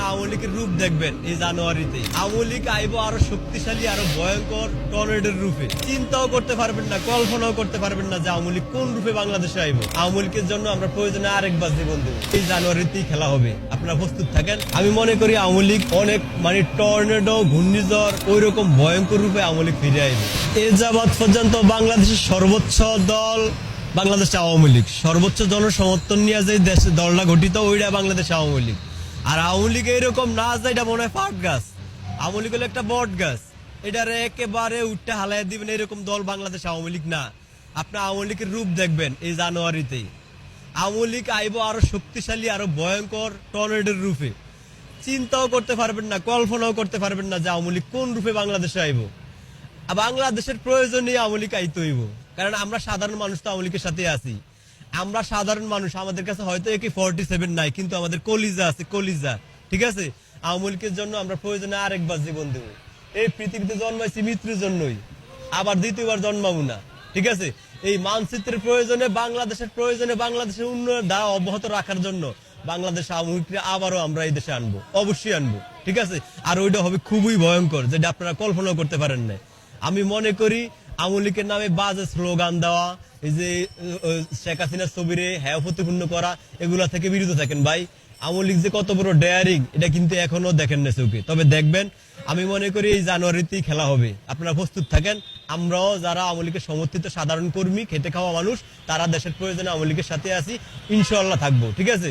আপনি আওয়ামী লীগের রূপ দেখবেন এই জানুয়ারিতে। আওয়ামী লীগ আইব আরো শক্তিশালী, আরো ভয়ঙ্কর টর্নেডোর রূপে। চিন্তাও করতে পারবেন না, কল্পনাও করতে পারবেন না যে আওয়ামী লীগ কোন রূপে বাংলাদেশে আইব। আওয়ামী লীগের জন্য আমরা প্রয়োজনে আরেকবার জীবন দেব। এই জানুয়ারিতেই খেলা হবে, আপনারা প্রস্তুত থাকেন। আমি মনে করি আওয়ামী লীগ অনেক টর্নেডো, ঘূর্ণিঝড় ওই রকম ভয়ঙ্কর রূপে আওয়ামী লীগ ফিরে আইবে। এ যাবৎ পর্যন্ত বাংলাদেশের সর্বোচ্চ দল বাংলাদেশ আওয়ামী লীগ, সর্বোচ্চ জনসমর্থন নিয়ে যে দেশে দলটা গঠিত ওইটা বাংলাদেশ আওয়ামী লীগ। আর আওয়ামী লীগ এরকম না যে এটা মনে হয় পাট গাছ, আওয়ামী লীগ হলো একটা বট গাছ, এটারে একেবারে উঠতে হালাই দিবেন এরকম দল বাংলাদেশ আওয়ামী লীগ না। আপনি আওয়ামী লীগের রূপ দেখবেন এই জানুয়ারিতেই। আওয়ামী লীগ আইব আরো শক্তিশালী, আরো ভয়ঙ্কর টর্নেডোর রূপে। চিন্তাও করতে পারবেন না, কল্পনাও করতে পারবেন না যে আওয়ামী লীগ কোন রূপে বাংলাদেশে আইব। বাংলাদেশের প্রয়োজনে আওয়ামী লীগ আইতে হইব, কারণ আমরা সাধারণ মানুষ তো আওয়ামী লীগের সাথে আছি। আমরা সাধারণ মানুষ, আমাদের কাছে হয়তো AK-47 নাই, কিন্তু আমাদের কলিজা আছে, কলিজা। ঠিক আছে, আওয়ামী লীগের জন্য আমরা প্রয়োজনে আরেকবার জীবন দেব। এই পৃথিবীতে জন্মাইছি মৃত্যুর জন্যই, আবার দ্বিতীয়বার জন্মাবো না। ঠিক আছে, এই মানচিত্রের প্রয়োজনে, বাংলাদেশের প্রয়োজনে, বাংলাদেশের উন্নয়ন ধারা অব্যাহত রাখার জন্য বাংলাদেশ আওয়ামী লীগকে আবারও আমরা এই দেশে আনবো, অবশ্যই আনবো। ঠিক আছে, আর ওইটা হবে খুবই ভয়ঙ্কর, যেটা আপনারা কল্পনা করতে পারেন না। আমি মনে করি আওয়ামী লীগের নামে বাজে স্লোগান দেওয়া, এই যে শেখ হাসিনার ছবিরে হ্যাঁ প্রতিপূর্ণ করা, এগুলা থেকে বিরত থাকেন ভাই। আওয়ামী লীগ যে কত বড় ডেয়ারিং এটা কিন্তু এখনো দেখেন না চোখে, তবে দেখবেন। আমি মনে করি এই জানুয়ারিতেই খেলা হবে, আপনারা প্রস্তুত থাকেন। আমরাও যারা আওয়ামী লীগের সমর্থিত সাধারণ কর্মী, খেটে খাওয়া মানুষ, তারা দেশের প্রয়োজনে আওয়ামী লীগের সাথে আছি, ইনশাআল্লাহ থাকবো। ঠিক আছে।